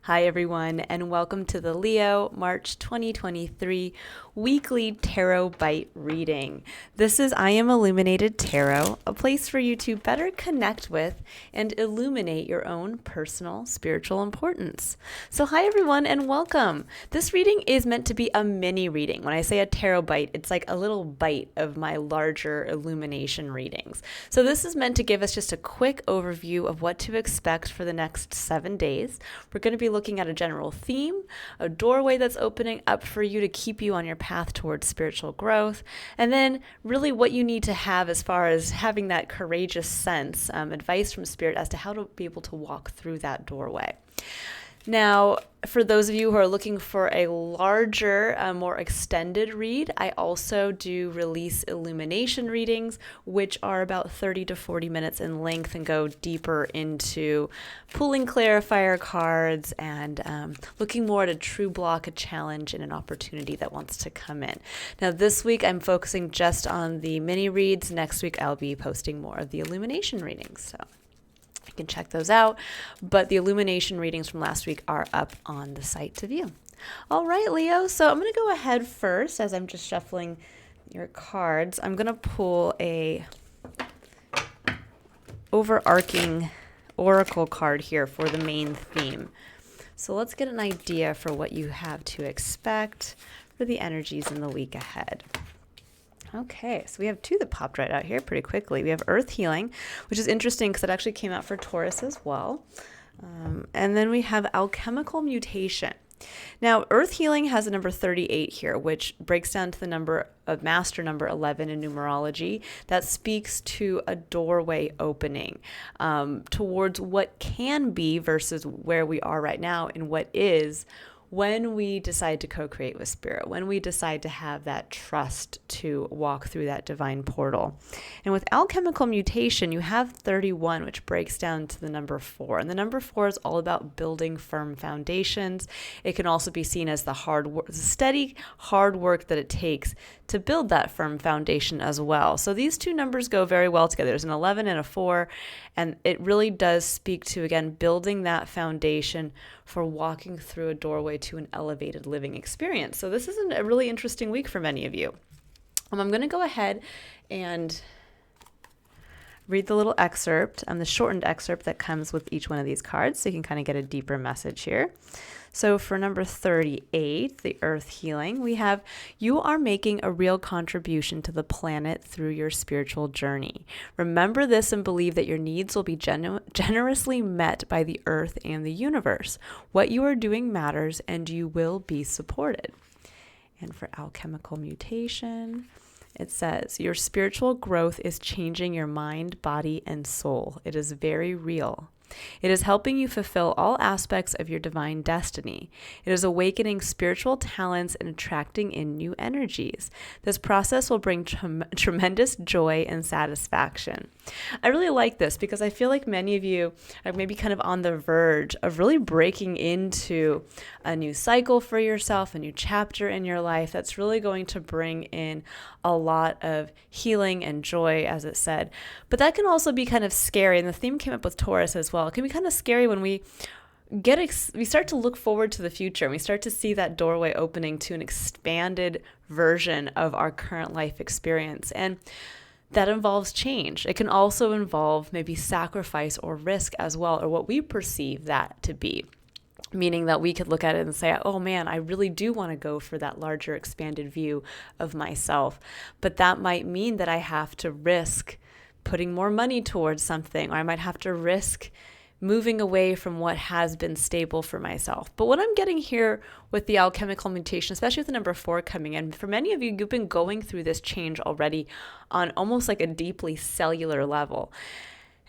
Hi, everyone, and welcome to the Leo March 2023 weekly Tarot Bite reading. This is I Am Illuminated Tarot, a place for you to better connect with and illuminate your own personal spiritual importance. So, hi, everyone, and welcome. This reading is meant to be a mini reading. When I say a tarot bite, it's like a little bite of my larger illumination readings. So, this is meant to give us just a quick overview of what to expect for the next 7 days. We're going to be looking at a general theme, a doorway that's opening up for you to keep you on your path towards spiritual growth, and then really what you need to have as far as having that courageous sense, advice from Spirit as to how to be able to walk through that doorway. Now, for those of you who are looking for a larger, more extended read, I also do release illumination readings, which are about 30 to 40 minutes in length and go deeper into pulling clarifier cards and looking more at a true block, a challenge, and an opportunity that wants to come in. Now, this week I'm focusing just on the mini reads. Next week I'll be posting more of the illumination readings. So you can check those out, but the illumination readings from last week are up on the site to view. All right, Leo, so I'm going to go ahead first as I'm just shuffling your cards. I'm going to pull a overarching oracle card here for the main theme. So let's get an idea for what you have to expect for the energies in the week ahead. Okay, so we have two that popped right out here pretty quickly. We have Earth Healing, which is interesting because it actually came out for Taurus as well. And then we have Alchemical Mutation. Now, Earth Healing has a number 38 here, which breaks down to the number of master number 11 in numerology. That speaks to a doorway opening towards what can be versus where we are right now and what is, when we decide to co-create with Spirit, when we decide to have that trust to walk through that divine portal. And with Alchemical Mutation, you have 31, which breaks down to the number 4. And the number 4 is all about building firm foundations. It can also be seen as the steady, hard work that it takes to build that firm foundation as well. So these two numbers go very well together. There's an 11 and a 4, and it really does speak to, again, building that foundation for walking through a doorway to an elevated living experience. So this is a really interesting week for many of you. I'm going to go ahead and read the little excerpt, the shortened excerpt that comes with each one of these cards, so you can kind of get a deeper message here. So for number 38, the Earth Healing, we have, you are making a real contribution to the planet through your spiritual journey. Remember this and believe that your needs will be generously met by the earth and the universe. What you are doing matters and you will be supported. And for Alchemical Mutation, it says, your spiritual growth is changing your mind, body, and soul. It is very real. It is helping you fulfill all aspects of your divine destiny. It is awakening spiritual talents and attracting in new energies. This process will bring tremendous joy and satisfaction. I really like this because I feel like many of you are maybe kind of on the verge of really breaking into a new cycle for yourself, a new chapter in your life that's really going to bring in a lot of healing and joy, as it said. But that can also be kind of scary, and the theme came up with Taurus as well. It can be kind of scary when we start to look forward to the future and we start to see that doorway opening to an expanded version of our current life experience. And that involves change. It can also involve maybe sacrifice or risk as well, or what we perceive that to be. Meaning that we could look at it and say, oh man, I really do want to go for that larger expanded view of myself. But that might mean that I have to risk putting more money towards something, or I might have to risk moving away from what has been stable for myself. But what I'm getting here with the Alchemical Mutation, especially with the number 4 coming in, for many of you, you've been going through this change already on almost like a deeply cellular level.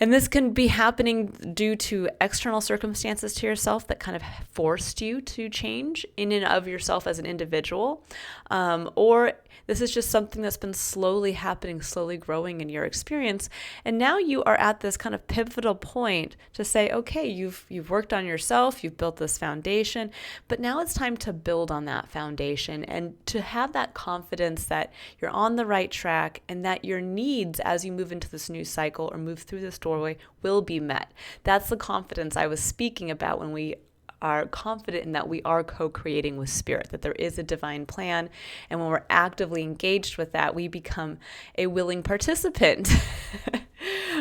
And this can be happening due to external circumstances to yourself that kind of forced you to change in and of yourself as an individual, or this is just something that's been slowly happening, slowly growing in your experience. And now you are at this kind of pivotal point to say, okay, you've worked on yourself, you've built this foundation, but now it's time to build on that foundation and to have that confidence that you're on the right track and that your needs as you move into this new cycle or move through this doorway will be met. That's the confidence I was speaking about when we are confident in that we are co-creating with spirit, that there is a divine plan. And when we're actively engaged with that, we become a willing participant.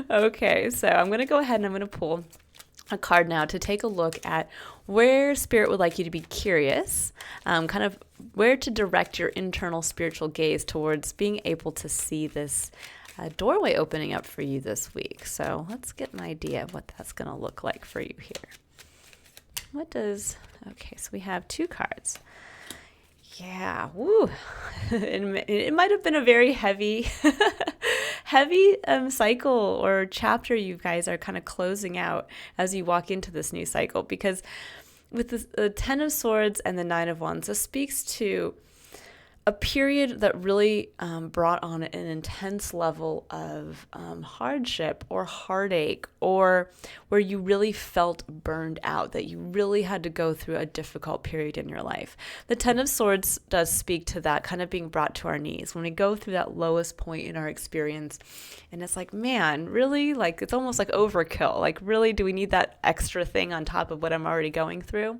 Okay, so I'm going to go ahead and I'm going to pull a card now to take a look at where spirit would like you to be curious, kind of where to direct your internal spiritual gaze towards being able to see this doorway opening up for you this week. So let's get an idea of what that's going to look like for you here. Okay, so we have 2 cards. Yeah, woo. It might have been a very heavy cycle or chapter you guys are kind of closing out as you walk into this new cycle, because with the 10 of Swords and the 9 of Wands, this speaks to a period that really brought on an intense level of hardship or heartache, or where you really felt burned out, that you really had to go through a difficult period in your life. The 10 of Swords does speak to that kind of being brought to our knees when we go through that lowest point in our experience. And it's like, man, really? Like, it's almost like overkill. Like, really, do we need that extra thing on top of what I'm already going through?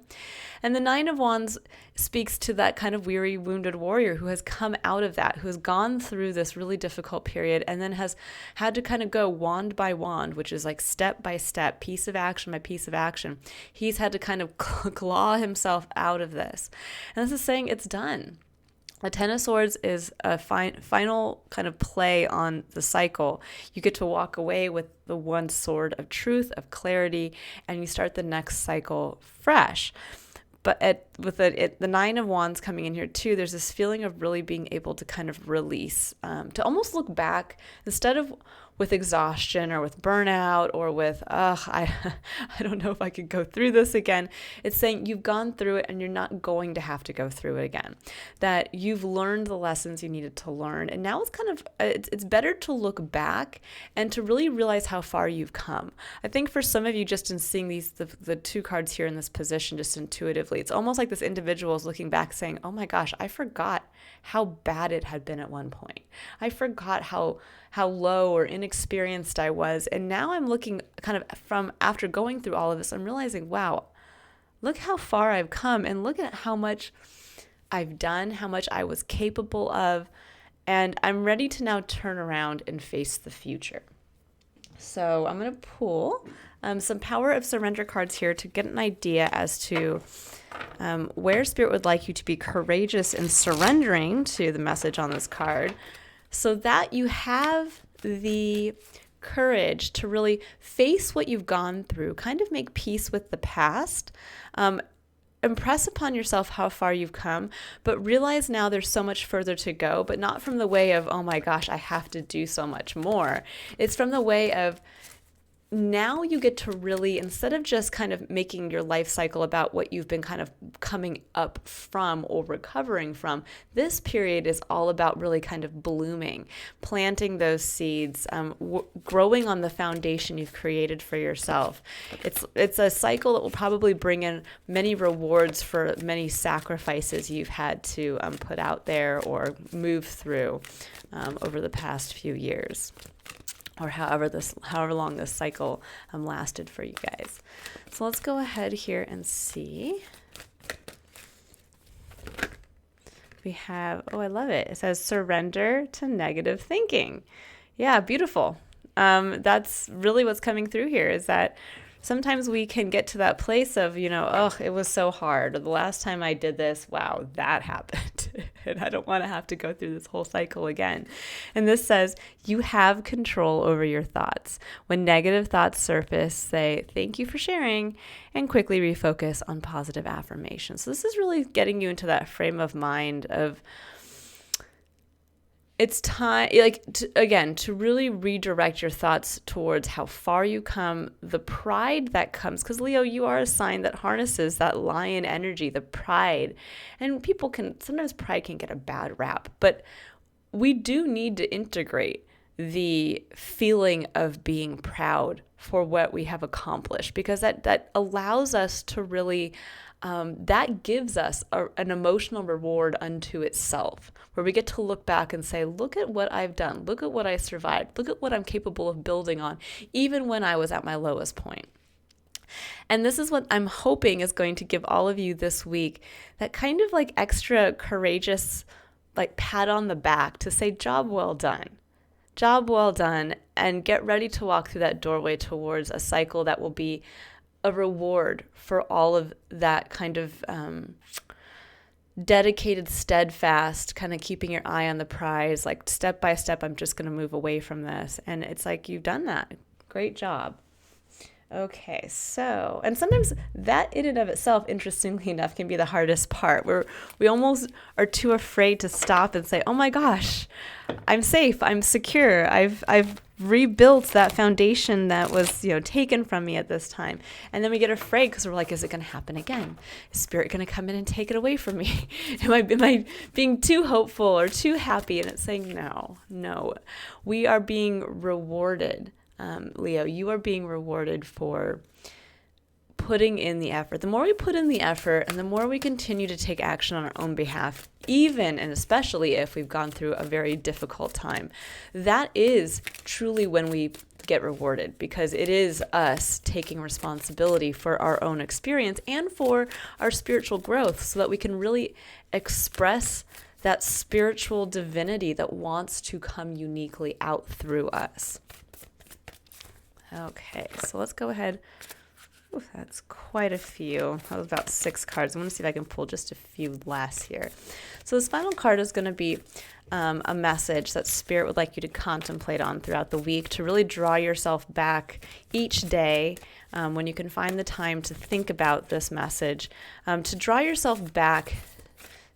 And the 9 of Wands speaks to that kind of weary, wounded warrior who has come out of that, who has gone through this really difficult period and then has had to kind of go wand by wand, which is like step by step, piece of action by piece of action. He's had to kind of claw himself out of this. And this is saying it's done. The 10 of Swords is a final kind of play on the cycle. You get to walk away with the one sword of truth, of clarity, and you start the next cycle fresh. But with the 9 of Wands coming in here too, there's this feeling of really being able to kind of release, to almost look back instead of with exhaustion or with burnout or with, I don't know if I could go through this again. It's saying you've gone through it and you're not going to have to go through it again. That you've learned the lessons you needed to learn. And now it's kind of, it's better to look back and to really realize how far you've come. I think for some of you, just in seeing the 2 cards here in this position, just intuitively, it's almost like this individual is looking back saying, oh my gosh, I forgot how bad it had been at one point. I forgot how low or inexperienced I was. And now I'm looking kind of from after going through all of this, I'm realizing, wow, look how far I've come and look at how much I've done, how much I was capable of. And I'm ready to now turn around and face the future. So I'm going to pull some Power of Surrender cards here to get an idea as to where Spirit would like you to be courageous in surrendering to the message on this card, so that you have the courage to really face what you've gone through, kind of make peace with the past, impress upon yourself how far you've come, but realize now there's so much further to go, but not from the way of, oh my gosh, I have to do so much more. It's from the way of, now you get to really, instead of just kind of making your life cycle about what you've been kind of coming up from or recovering from, this period is all about really kind of blooming, planting those seeds, growing on the foundation you've created for yourself. It's a cycle that will probably bring in many rewards for many sacrifices you've had to put out there or move through over the past few years, or however long this cycle lasted for you guys. So let's go ahead here and see. We have, oh, I love it. It says surrender to negative thinking. Yeah, beautiful. That's really what's coming through here, is that sometimes we can get to that place of, oh, it was so hard. Or the last time I did this, wow, that happened. And I don't want to have to go through this whole cycle again. And this says you have control over your thoughts. When negative thoughts surface, say, thank you for sharing, and quickly refocus on positive affirmations. So this is really getting you into that frame of mind of, it's time, to really redirect your thoughts towards how far you come, the pride that comes, because Leo, you are a sign that harnesses that lion energy, the pride. And sometimes pride can get a bad rap, but we do need to integrate the feeling of being proud for what we have accomplished, because that allows us to really, that gives us an emotional reward unto itself, where we get to look back and say, look at what I've done. Look at what I survived. Look at what I'm capable of building on, even when I was at my lowest point. And this is what I'm hoping is going to give all of you this week, that kind of like extra courageous, like pat on the back to say, job well done. Job well done, and get ready to walk through that doorway towards a cycle that will be a reward for all of that kind of dedicated, steadfast, kind of keeping your eye on the prize, like step by step, I'm just going to move away from this. And it's like, you've done that. Great job. Okay, so, and sometimes that in and of itself, interestingly enough, can be the hardest part, where we almost are too afraid to stop and say, oh my gosh, I'm safe, I'm secure, I've rebuilt that foundation that was, taken from me at this time. And then we get afraid because we're like, is it going to happen again? Is Spirit going to come in and take it away from me? Am I being too hopeful or too happy? And it's saying, no, we are being rewarded. Leo, you are being rewarded for putting in the effort. The more we put in the effort and the more we continue to take action on our own behalf, even and especially if we've gone through a very difficult time, that is truly when we get rewarded, because it is us taking responsibility for our own experience and for our spiritual growth, so that we can really express that spiritual divinity that wants to come uniquely out through us. Okay, so let's go ahead. Ooh, that's quite a few. That was about 6 cards. I'm going to see if I can pull just a few last here. So this final card is going to be a message that Spirit would like you to contemplate on throughout the week, to really draw yourself back each day when you can find the time to think about this message, to draw yourself back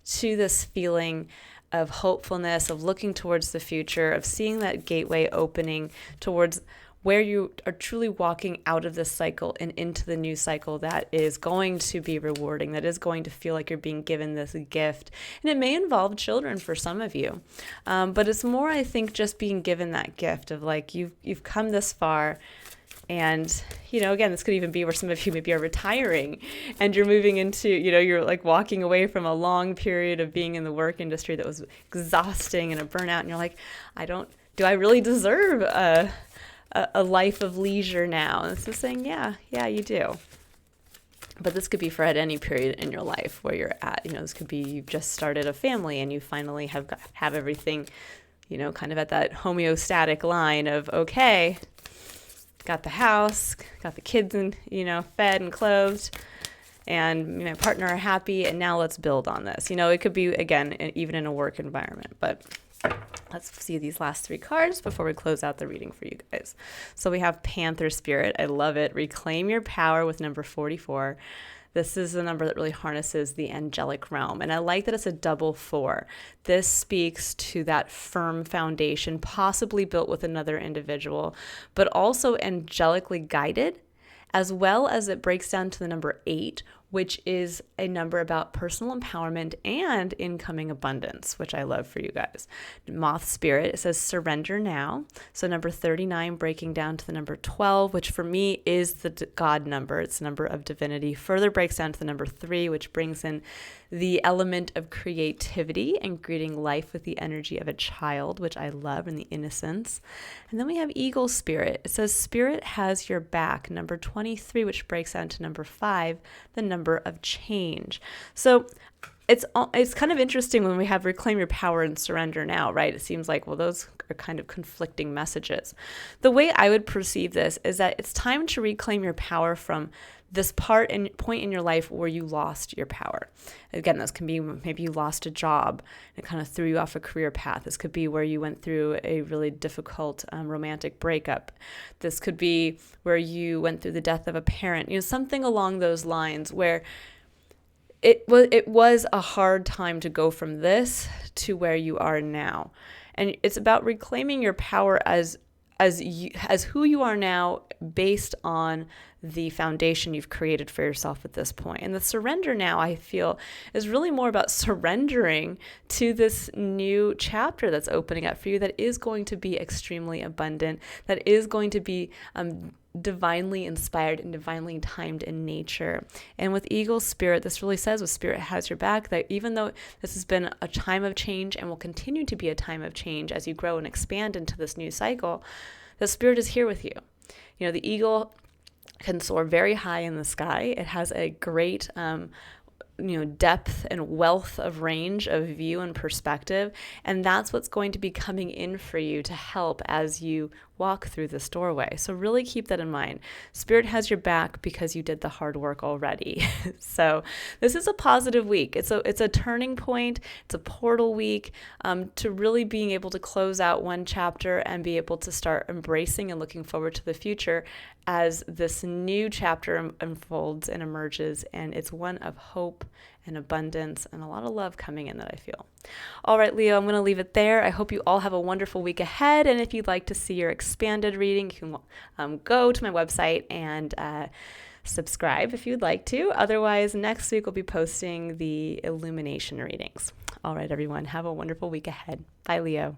to this feeling of hopefulness, of looking towards the future, of seeing that gateway opening towards where you are truly walking out of this cycle and into the new cycle that is going to be rewarding, that is going to feel like you're being given this gift. And it may involve children for some of you. But it's more, I think, just being given that gift of like, you've come this far. And, again, this could even be where some of you maybe are retiring and you're moving into, you're like walking away from a long period of being in the work industry that was exhausting and a burnout. And you're like, do I really deserve a life of leisure now? And this is saying, yeah, you do. But this could be for at any period in your life where you're at. This could be you've just started a family and you finally have everything, kind of at that homeostatic line of, okay, got the house, got the kids and, fed and clothed, and my partner are happy, and now let's build on this. It could be, again, even in a work environment. But let's see these last 3 cards before we close out the reading for you guys. So we have Panther Spirit. I love it. Reclaim your power with number 44. This is the number that really harnesses the angelic realm. And I like that it's a double 4. This speaks to that firm foundation, possibly built with another individual, but also angelically guided, as well as it breaks down to the number 8, which is a number about personal empowerment and incoming abundance, which I love for you guys. Moth Spirit, it says surrender now. So number 39 breaking down to the number 12, which for me is the God number. It's the number of divinity. Further breaks down to the number 3, which brings in the element of creativity and greeting life with the energy of a child, which I love, and the innocence. And then we have Eagle Spirit. It says Spirit has your back. Number 23, which breaks down to number 5, the number of change. So it's kind of interesting when we have reclaim your power and surrender now, right? It seems like, well, those are kind of conflicting messages. The way I would perceive this is that it's time to reclaim your power from this point in your life where you lost your power. Again, this can be maybe you lost a job and it kind of threw you off a career path. This could be where you went through a really difficult romantic breakup. This could be where you went through the death of a parent, something along those lines where it was a hard time to go from this to where you are now. And it's about reclaiming your power as who you are now, based on the foundation you've created for yourself at this point. And the surrender now, I feel, is really more about surrendering to this new chapter that's opening up for you, that is going to be extremely abundant, that is going to be divinely inspired and divinely timed in nature. And with Eagle Spirit, this really says, with Spirit has your back, that even though this has been a time of change and will continue to be a time of change as you grow and expand into this new cycle, the Spirit is here with you. The eagle can soar very high in the sky. It has a great depth and wealth of range of view and perspective. And that's what's going to be coming in for you to help as you walk through this doorway. So really keep that in mind. Spirit has your back because you did the hard work already. So this is a positive week. It's a turning point. It's a portal week to really being able to close out one chapter and be able to start embracing and looking forward to the future as this new chapter unfolds and emerges. And it's one of hope and abundance and a lot of love coming in that I feel. All right, Leo, I'm going to leave it there. I hope you all have a wonderful week ahead. And if you'd like to see your expanded reading, you can go to my website and subscribe if you'd like to. Otherwise, next week we'll be posting the illumination readings. All right, everyone, have a wonderful week ahead. Bye, Leo.